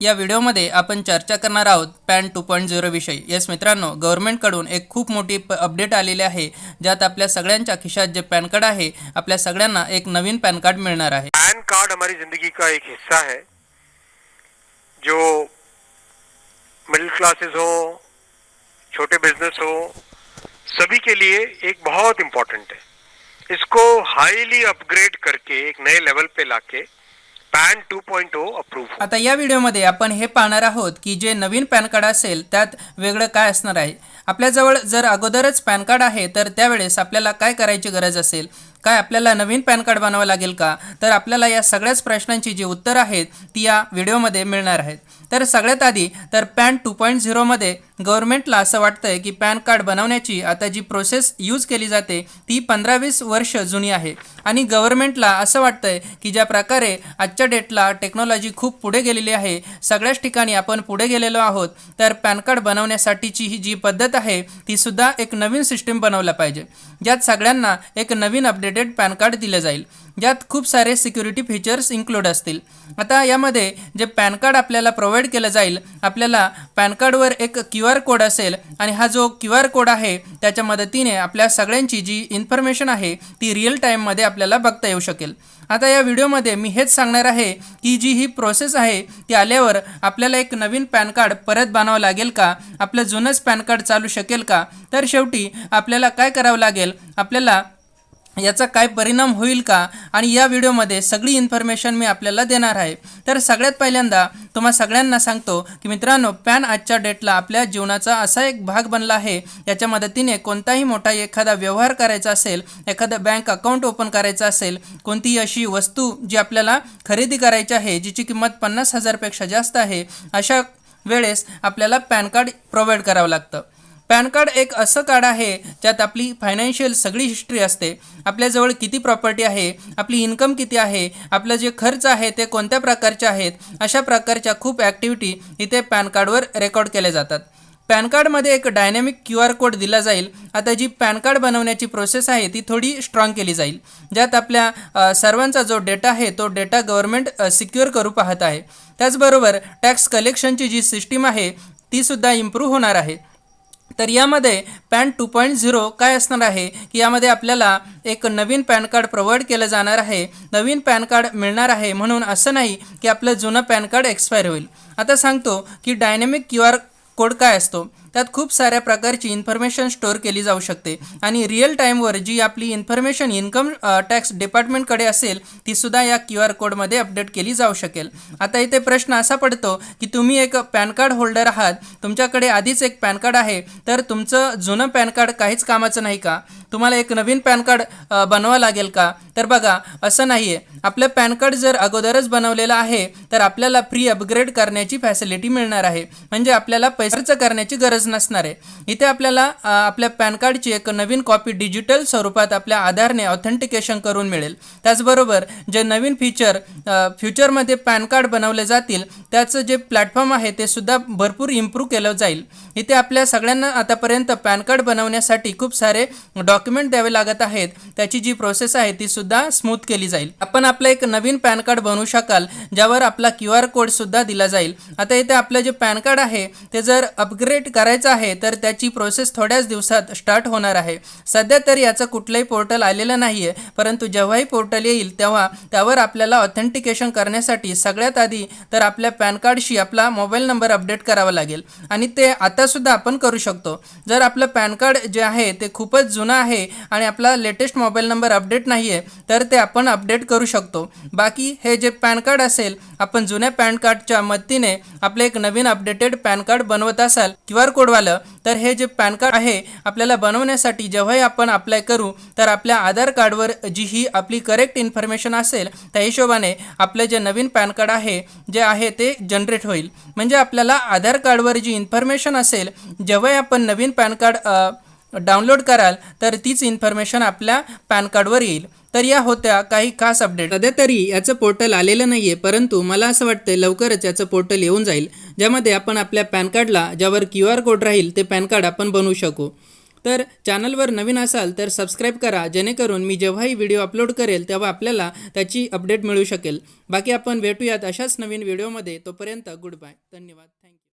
या व्हिडिओमध्ये आपण चर्चा करणार आहोत पॅन 2.0 विषयी। यस मित्रांनो, गव्हर्नमेंटकडून एक खूप मोठी अपडेट आलेली आहे, ज्यात आपल्या सगळ्यांच्या खिशात जे पॅन कार्ड आहे, आपल्या सगळ्यांना एक नवीन पॅन कार्ड मिळणार आहे। पैन कार्ड हमारी जिंदगी का एक हिस्सा है जो मिडिल क्लासेस हो, छोटे बिजनेस हो, सभी के लिए एक बहुत इम्पोर्टेंट है। इसको हाईली अपग्रेड करके एक नए लेवल पे लाके पॅन 2.0 अप्रूव्ह। आता या व्हिडिओमध्ये आपण हे पाहणार आहोत की जे नवीन पॅन कार्ड असेल त्यात वेगळं काय असणार आहे। आपल्याजवळ जर अगोदरच पॅन कार्ड आहे तर त्यावेळेस आपल्याला काय करायची गरज असेल, काय आपल्याला नवीन पॅन कार्ड बनवावं लागेल का, तर आपल्याला या सगळ्याच प्रश्नांची जी उत्तर आहेत ती या व्हिडिओमध्ये मिळणार आहेत। तर सगळ्यात आधी तर पॅन 2.0 मध्ये गव्हर्नमेंटला असं वाटतंय की पॅन कार्ड बनवण्याची आता जी प्रोसेस यूज केली जाते ती 15-20 वर्ष जुनी आहे आणि गव्हर्नमेंटला असं वाटतंय की ज्या प्रकारे आजच्या डेटला टेक्नॉलॉजी खूप पुढे गेलेली आहे, सगळ्याच ठिकाणी आपण पुढे गेलेलो आहोत, तर पॅन कार्ड बनवण्यासाठीची ही जी पद्धत आहे ती सुद्धा एक नवीन सिस्टीम बनवला पाहिजे, ज्यात सगळ्यांना एक नवीन अपडेटेड पॅन कार्ड दिले जाईल, ज्यात खूप सारे सिक्युरिटी फीचर्स इन्क्लूड असतील। आता यामध्ये जे पॅन कार्ड आपल्याला प्रोव्हाइड केलं जाईल, आपल्याला पॅन कार्डवर एक QR कोड असेल आणि हा जो QR कोड आहे त्याच्या मदतीने आपल्या सगळ्यांची जी इन्फॉर्मेशन आहे ती रिअल टाईममध्ये आपल्याला बघता येऊ शकेल। आता या व्हिडिओमध्ये मी हेच सांगणार आहे की जी ही प्रोसेस आहे ती आल्यावर आपल्याला एक नवीन पॅन कार्ड परत बनवावं लागेल का, आपलं जुनंच पॅन कार्ड चालू शकेल का, तर शेवटी आपल्याला काय करावं लागेल, आपल्याला याचा काय परिणाम होईल का, आणि या व्हिडिओमध्ये सगळी इन्फॉर्मेशन मी आपल्याला देणार आहे। तर सगळ्यात पहिल्यांदा तुम्हा सगळ्यांना सांगतो की मित्रांनो, पॅन आजच्या डेटला आपल्या जीवनाचा असा एक भाग बनला आहे, याच्या मदतीने कोणताही मोठा एखादा व्यवहार करायचा असेल, एखादा बँक अकाउंट ओपन करायचं असेल, कोणतीही अशी वस्तू जी आपल्याला खरेदी करायची आहे जिची किंमत 50,000पेक्षा जास्त आहे, अशा वेळेस आपल्याला पॅन कार्ड प्रोव्हाइड करावं लागतं। पॅन कार्ड एक असं कार्ड आहे ज्यात आपली फायनान्शियल सगळी हिस्ट्री असते, आपल्याजवळ किती प्रॉपर्टी आहे, आपली इन्कम किती आहे, आपलं जे खर्च आहे ते कोणत्या प्रकारचे आहेत, अशा प्रकारच्या खूप ॲक्टिव्हिटी इथे पॅन कार्डवर रेकॉर्ड केल्या जातात। पॅन कार्डमध्ये एक डायनॅमिक QR कोड दिला जाईल। आता जी पॅन कार्ड बनवण्याची प्रोसेस आहे ती थोडी स्ट्रॉंग केली जाईल, ज्यात आपल्या सर्वांचा जो डेटा आहे तो डेटा गव्हर्नमेंट सिक्युअर करू पाहत आहे। त्याचबरोबर टॅक्स कलेक्शनची जी सिस्टीम आहे ती सुद्धा इम्प्रूव्ह होणार आहे। तर यामध्ये पॅन 2.0 काय असणार आहे की यामध्ये आपल्याला एक नवीन पॅन कार्ड प्रोव्हाइड केलं जाणार आहे, नवीन पॅन कार्ड मिळणार आहे, म्हणून असं नाही की आपलं जुनं पॅन कार्ड एक्सपायर होईल। आता सांगतो की डायनॅमिक QR कोड काय असतो। त्यात खूप साऱ्या प्रकारची इन्फॉर्मेशन स्टोअर केली जाऊ शकते आणि रिअल टाईमवर जी आपली इन्फॉर्मेशन इन्कम टॅक्स डिपार्टमेंटकडे असेल ती सुद्धा या QR कोडमध्ये अपडेट केली जाऊ शकेल। आता इथे प्रश्न असा पडतो की तुम्ही एक पॅन कार्ड होल्डर आहात, तुमच्याकडे आधीच एक पॅन कार्ड आहे, तर तुमचं जुनं पॅन कार्ड काहीच कामाचं नाही का, तुम्हाला एक नवीन पॅन कार्ड बनवावं लागेल का, तर बघा असं नाही आहे। आपलं पॅन कार्ड जर अगोदरच बनवलेलं आहे तर आपल्याला फ्री अपग्रेड करण्याची फॅसिलिटी मिळणार आहे, म्हणजे आपल्याला पैसे खर्च करण्याची गरज नसणार आहे। इथे आपल्याला आपल्या पॅन कार्डची एक नवीन कॉपी डिजिटल स्वरूपात आपल्या आधारने ऑथेंटिकेशन करून मिळेल। त्याचबरोबर जे नवीन फ्युचरमध्ये पॅन कार्ड बनवले जातील त्याचं जे प्लॅटफॉर्म आहे ते सुद्धा भरपूर इम्प्रूव्ह केलं जाईल। इथे आपल्या सगळ्यांना आतापर्यंत पॅन कार्ड बनवण्यासाठी खूप सारे डॉक्युमेंट द्यावे लागत आहेत, त्याची जी प्रोसेस आहे ती सुद्धा स्मूथ केली जाईल। आपण आपलं एक नवीन पॅन कार्ड बनवू शकाल ज्यावर आपला QR कोड सुद्धा दिला जाईल। आता इथे आपलं जे पॅन कार्ड आहे ते जर अपग्रेड करायचं आहे तर त्याची प्रोसेस थोड्याच दिवसात स्टार्ट होणार आहे। सध्या तरी याचं कुठलंही पोर्टल आलेलं नाही आहे, परंतु जेव्हाही पोर्टल येईल तेव्हा त्यावर आपल्याला ऑथेंटिकेशन करण्यासाठी सगळ्यात आधी तर आपल्या पॅन कार्डशी आपला मोबाईल नंबर अपडेट करावा लागेल आणि ते आतासुद्धा आपण करू शकतो। जर आपलं पॅन कार्ड जे आहे ते खूपच जुनं आहे आणि आपला लेटेस्ट मोबाईल नंबर अपडेट नाही आहे तर ते आपण अपडेट करू शकतो। बाकी हे जे पॅन कार्ड असेल, आपण जुन्या पॅन कार्डच्या मदतीने आपले एक नवीन अपडेटेड पॅन कार्ड बनवत असाल QR कोडवालं, तर हे जे पॅन कार्ड आहे आपल्याला बनवण्यासाठी जेव्हाही आपण अप्लाय करू तर आपल्या आधार कार्डवर जी ही आपली करेक्ट इन्फॉर्मेशन असेल त्या हिशोबाने आपलं जे नवीन पॅन कार्ड आहे जे आहे ते जनरेट होईल। म्हणजे आपल्याला आधार कार्डवर जी इन्फॉर्मेशन असेल जेव्हाही आपण नवीन पॅन कार्ड डाउनलोड कराल तर तीच इन्फॉर्मेशन आपल्या पॅन कार्डवर येईल। तर या होत्या काही खास अपडेट। सध्या तरी याचं पोर्टल आलेलं नाही आहे, परंतु मला असं वाटतं लवकरच याचं पोर्टल येऊन जाईल, ज्यामध्ये आपण आपल्या पॅन कार्डला ज्यावर QR कोड राहील ते पॅन कार्ड आपण बनवू शकू। तर चॅनलवर नवीन असाल तर सबस्क्राईब करा, जेणेकरून मी जेव्हाही व्हिडिओ अपलोड करेल तेव्हा आपल्याला त्याची अपडेट मिळू शकेल. बाकी आपण भेटूयात अशाच नवीन व्हिडिओमध्ये. तोपर्यंत गुड बाय. धन्यवाद. थँक्यू.